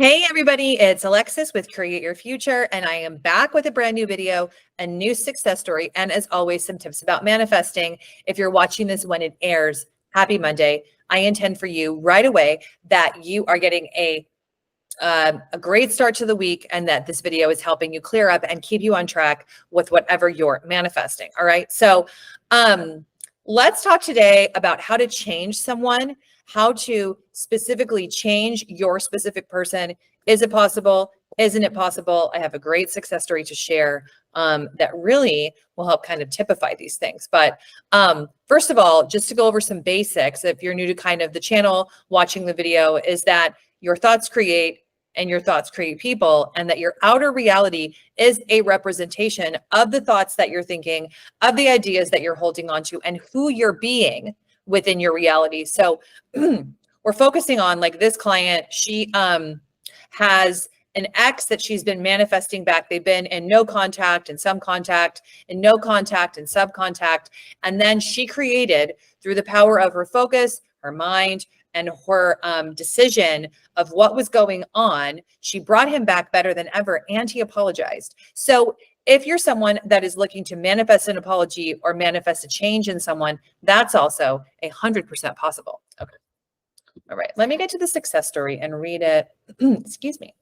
Hey everybody, it's Alexis with Create Your Future, and I am back with a brand new video, a new success story, and as always, some tips about manifesting. If you're watching this when it airs, happy Monday. I intend for you right away that you are getting a great start to the week and that this video is helping you clear up and keep you on track with whatever you're manifesting. All right. So let's talk today about how to change someone, how to specifically change your specific person. Is it possible? Isn't it possible? I have a great success story to share that really will help kind of typify these things. But first of all, just to go over some basics, if you're new to kind of the channel, watching the video, is that your thoughts create and your thoughts create people, and that your outer reality is a representation of the thoughts that you're thinking, of the ideas that you're holding on to, and who you're being within your reality. So we're focusing on, like, this client, she has an ex that she's been manifesting back. They've been in no contact and some contact, and no contact and subcontact. And then she created, through the power of her focus, her mind, and her decision of what was going on, she brought him back better than ever, and he apologized. So if you're someone that is looking to manifest an apology or manifest a change in someone, that's also 100% possible. Okay. All right. Let me get to the success story and read it. Excuse me.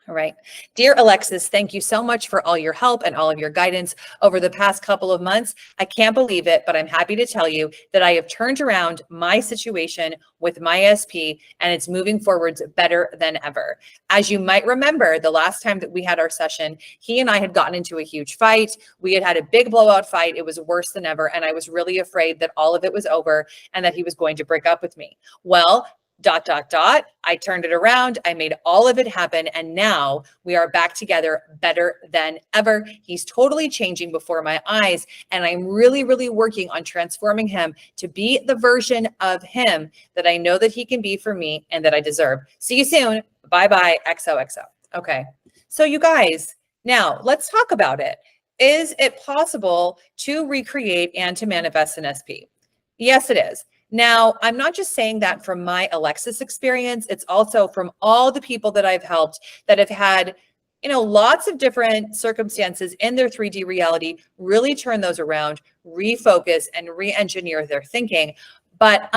All right. Dear Alexis, thank you so much for all your help and all of your guidance over the past couple of months. I can't believe it, but I'm happy to tell you that I have turned around my situation with my SP, and it's moving forwards better than ever. As you might remember, the last time that we had our session, he and I had gotten into a huge fight. We had had a big blowout fight. It was worse than ever. And I was really afraid that all of it was over and that he was going to break up with me. Well, ... I turned it around. I made all of it happen. And now we are back together better than ever. He's totally changing before my eyes. And I'm really, really working on transforming him to be the version of him that I know that he can be for me and that I deserve. See you soon. Bye-bye. XOXO. Okay. So you guys, now let's talk about it. Is it possible to recreate and to manifest an SP? Yes, it is. Now, I'm not just saying that from my Alexis experience. It's also from all the people that I've helped that have had, lots of different circumstances in their 3D reality, really turn those around, refocus, and re-engineer their thinking. But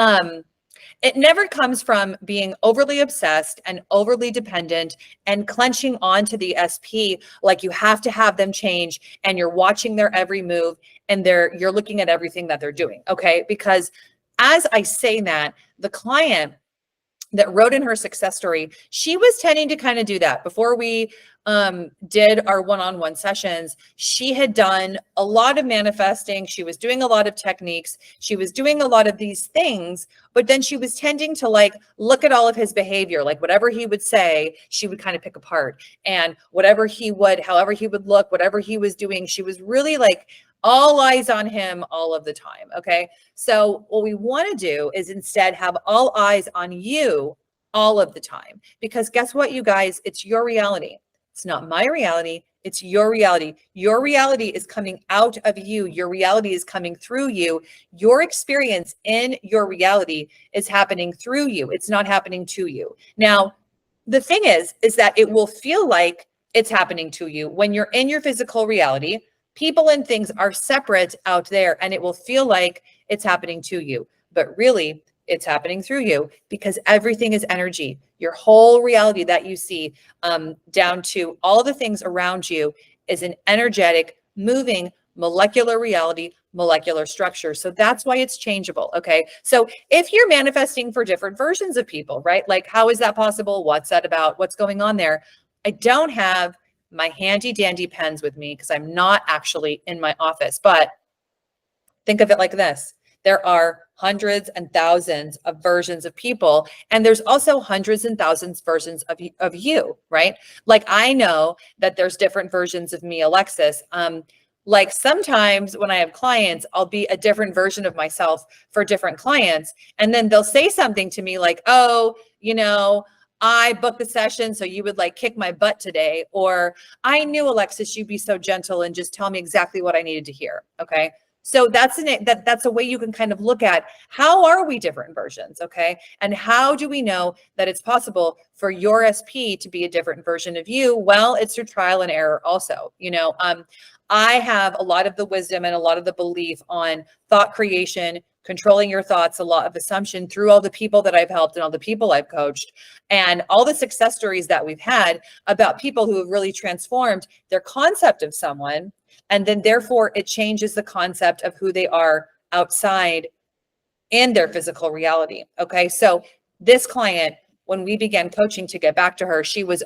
it never comes from being overly obsessed and overly dependent and clenching onto the SP, like you have to have them change and you're watching their every move and you're looking at everything that they're doing. Okay. Because as I say that, the client that wrote in her success story, she was tending to kind of do that. Before we did our one-on-one sessions, she had done a lot of manifesting. She was doing a lot of techniques. She was doing a lot of these things, but then she was tending to look at all of his behavior, like whatever he would say, she would kind of pick apart, and however he would look, whatever he was doing, she was really all eyes on him all of the time. Okay. So what we want to do is instead have all eyes on you all of the time, because guess what, you guys, it's your reality. It's not my reality. It's your reality. Your reality is coming out of you. Your reality is coming through you. Your experience in your reality is happening through you. It's not happening to you. Now, the thing is that it will feel like it's happening to you when you're in your physical reality. People and things are separate out there, and it will feel like it's happening to you, but really it's happening through you, because everything is energy. Your whole reality that you see, down to all the things around you, is an energetic, moving, molecular reality, molecular structure. So that's why it's changeable. Okay. So if you're manifesting for different versions of people, right? Like, how is that possible? What's that about? What's going on there? I don't have my handy dandy pens with me because I'm not actually in my office, but think of it like this. There are hundreds and thousands of versions of people, and there's also hundreds and thousands versions of you, right? Like, I know that there's different versions of me, Alexis. Like, sometimes when I have clients, I'll be a different version of myself for different clients. And then they'll say something to me like, oh, I booked the session so you would kick my butt today. Or I knew, Alexis, you'd be so gentle and just tell me exactly what I needed to hear. Okay. So that's a way you can kind of look at how are we different versions, okay? And how do we know that it's possible for your SP to be a different version of you? Well, it's through trial and error also. I have a lot of the wisdom and a lot of the belief on thought creation, controlling your thoughts, a lot of assumption through all the people that I've helped and all the people I've coached, and all the success stories that we've had about people who have really transformed their concept of someone. And then therefore it changes the concept of who they are outside in their physical reality. Okay. So this client, when we began coaching, to get back to her, she was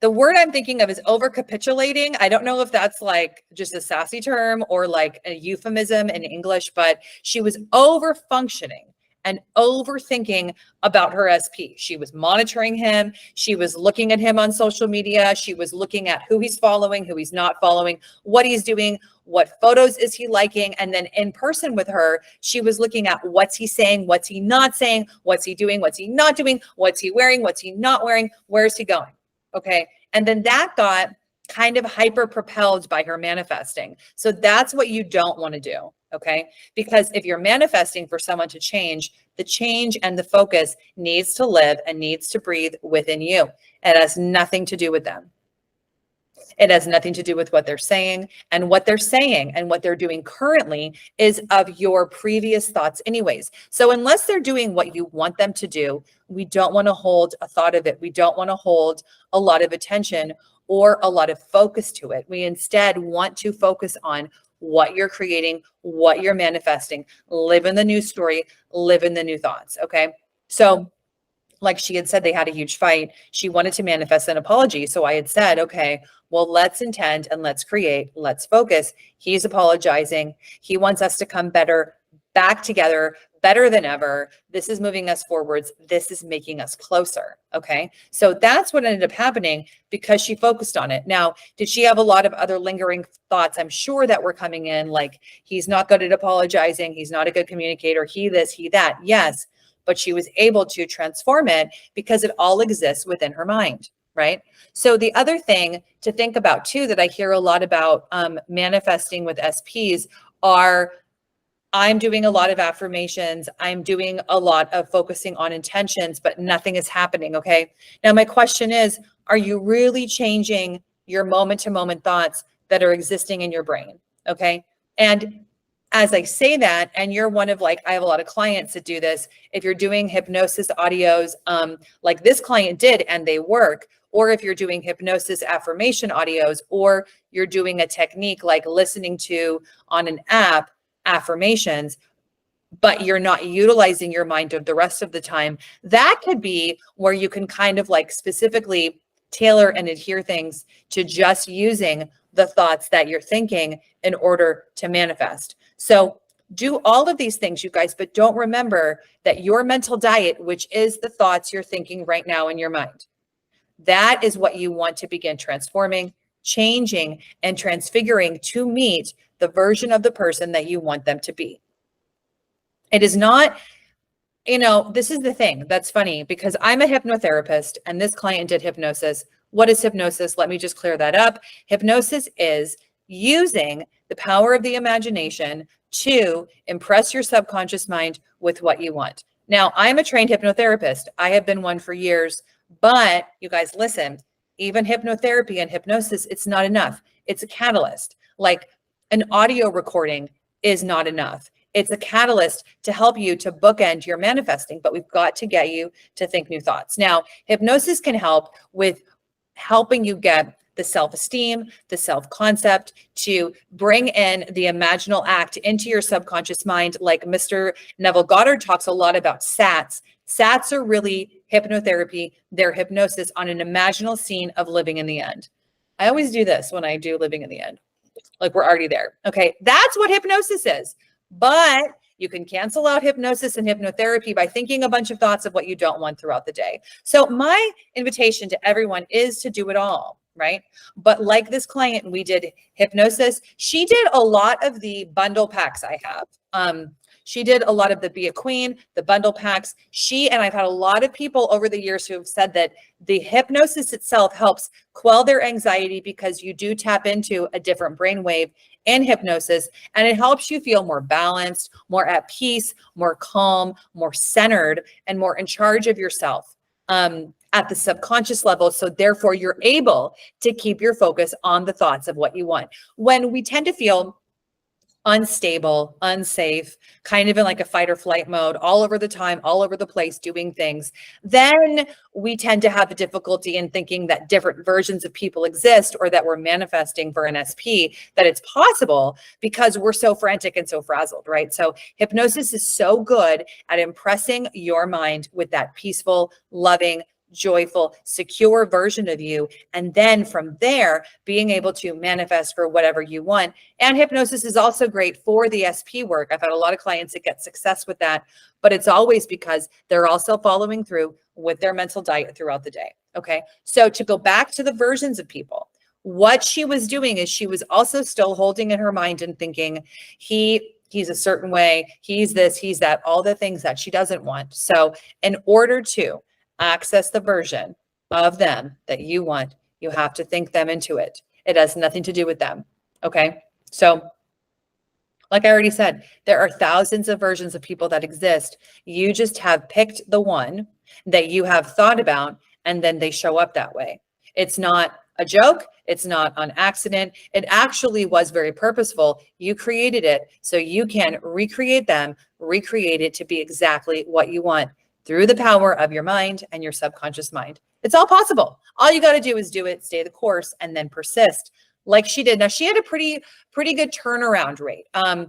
the word I'm thinking of is over capitulating. I don't know if that's like just a sassy term or like a euphemism in English, but she was over functioning and overthinking about her SP. She was monitoring him. She was looking at him on social media. She was looking at who he's following, who he's not following, what he's doing, what photos is he liking. And then in person with her, she was looking at what's he saying, what's he not saying, what's he doing, what's he not doing, what's he wearing, what's he not wearing, where's he going? Okay. And then that got kind of hyper propelled by her manifesting. So that's what you don't want to do. Okay. Because if you're manifesting for someone to change, the change and the focus needs to live and needs to breathe within you. It has nothing to do with them. It has nothing to do with what they're saying, and what they're saying and what they're doing currently is of your previous thoughts anyways. So unless they're doing what you want them to do, we don't want to hold a thought of it. We don't want to hold a lot of attention or a lot of focus to it. We instead want to focus on what you're creating, what you're manifesting, live in the new story, live in the new thoughts. Okay. So like she had said, they had a huge fight. She wanted to manifest an apology. So I had said, okay, well, let's intend and let's create, let's focus. He's apologizing. He wants us to come better, back together, better than ever. This is moving us forwards. This is making us closer. Okay. So that's what ended up happening because she focused on it. Now, did she have a lot of other lingering thoughts? I'm sure that were coming in, like, he's not good at apologizing. He's not a good communicator. He this, he that. Yes. But she was able to transform it because it all exists within her mind, right? So the other thing to think about too, that I hear a lot about manifesting with SPs are, I'm doing a lot of affirmations. I'm doing a lot of focusing on intentions, but nothing is happening, okay? Now my question is, are you really changing your moment-to-moment thoughts that are existing in your brain, okay? And as I say that, and you're one of I have a lot of clients that do this. If you're doing hypnosis audios, like this client did, and they work, or if you're doing hypnosis affirmation audios, or you're doing a technique like listening to on an app affirmations, but you're not utilizing your mind of the rest of the time, that could be where you can kind of specifically tailor and adhere things to just using the thoughts that you're thinking in order to manifest. So do all of these things, you guys, but don't remember that your mental diet, which is the thoughts you're thinking right now in your mind, that is what you want to begin transforming, changing, and transfiguring to meet the version of the person that you want them to be. It is not, this is the thing that's funny, because I'm a hypnotherapist and this client did hypnosis. What is hypnosis? Let me just clear that up. Hypnosis is using the power of the imagination to impress your subconscious mind with what you want. Now, I'm a trained hypnotherapist. I have been one for years, but you guys listen, even hypnotherapy and hypnosis, it's not enough. It's a catalyst. Like an audio recording is not enough. It's a catalyst to help you to bookend your manifesting, but we've got to get you to think new thoughts. Now, hypnosis can help with helping you get the self-esteem, the self-concept, to bring in the imaginal act into your subconscious mind. Like Mr. Neville Goddard talks a lot about SATs. SATs are really hypnotherapy. They're hypnosis on an imaginal scene of living in the end. I always do this when I do living in the end. Like we're already there. Okay, that's what hypnosis is. But you can cancel out hypnosis and hypnotherapy by thinking a bunch of thoughts of what you don't want throughout the day. So my invitation to everyone is to do it all, right? But like this client, we did hypnosis. She did a lot of the bundle packs I have. She did a lot of the Be a Queen, the bundle packs. And I've had a lot of people over the years who have said that the hypnosis itself helps quell their anxiety because you do tap into a different brainwave in hypnosis, and it helps you feel more balanced, more at peace, more calm, more centered, and more in charge of yourself at the subconscious level. So therefore, you're able to keep your focus on the thoughts of what you want. When we tend to feel unstable, unsafe, kind of in like a fight or flight mode, all over the time, all over the place, doing things, then we tend to have a difficulty in thinking that different versions of people exist, or that we're manifesting for an SP, that it's possible, because we're so frantic and so frazzled, right? So hypnosis is so good at impressing your mind with that peaceful, loving, joyful, secure version of you. And then from there, being able to manifest for whatever you want. And hypnosis is also great for the SP work. I've had a lot of clients that get success with that, but it's always because they're also following through with their mental diet throughout the day. Okay. So to go back to the versions of people, what she was doing is she was also still holding in her mind and thinking, he's a certain way, he's this, he's that, all the things that she doesn't want. So in order to access the version of them that you want, you have to think them into it. It has nothing to do with them. Okay. So like I already said, there are thousands of versions of people that exist. You just have picked the one that you have thought about, and then they show up that way. It's not a joke. It's not on accident. It actually was very purposeful. You created it so you can recreate them, recreate it to be exactly what you want, through the power of your mind and your subconscious mind. It's all possible. All you got to do is do it, stay the course, and then persist like she did. Now, she had a pretty good turnaround rate, a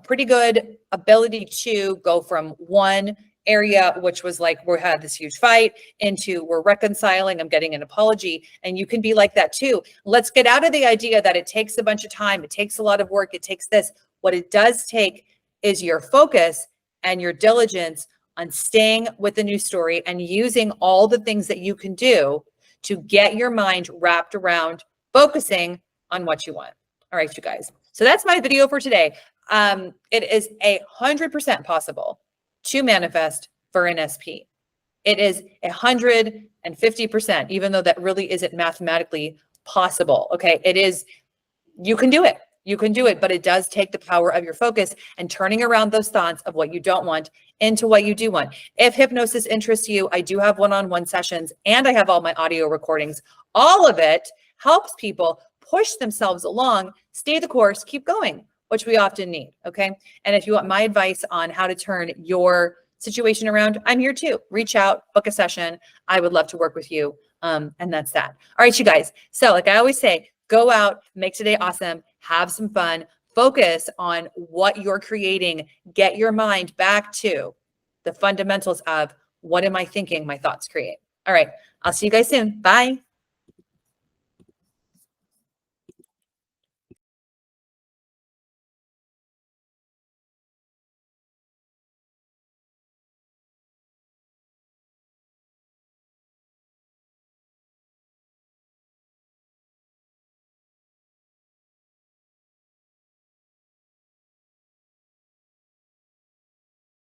pretty good ability to go from one area, which was like, we had this huge fight, into we're reconciling, I'm getting an apology. And you can be like that too. Let's get out of the idea that it takes a bunch of time, it takes a lot of work, it takes this. What it does take is your focus and your diligence on staying with the new story and using all the things that you can do to get your mind wrapped around focusing on what you want. All right, you guys. So that's my video for today. It is 100% possible to manifest for an SP. It is 150%, even though that really isn't mathematically possible. Okay, it is, you can do it. You can do it, but it does take the power of your focus and turning around those thoughts of what you don't want into what you do want. If hypnosis interests you, I do have one-on-one sessions, and I have all my audio recordings. All of it helps people push themselves along, stay the course, keep going, which we often need, okay? And if you want my advice on how to turn your situation around, I'm here too. Reach out, book a session. I would love to work with you, and that's that. All right, you guys. So like I always say, go out, make today awesome, have some fun, focus on what you're creating, get your mind back to the fundamentals of what am I thinking my thoughts create. All right, I'll see you guys soon. Bye.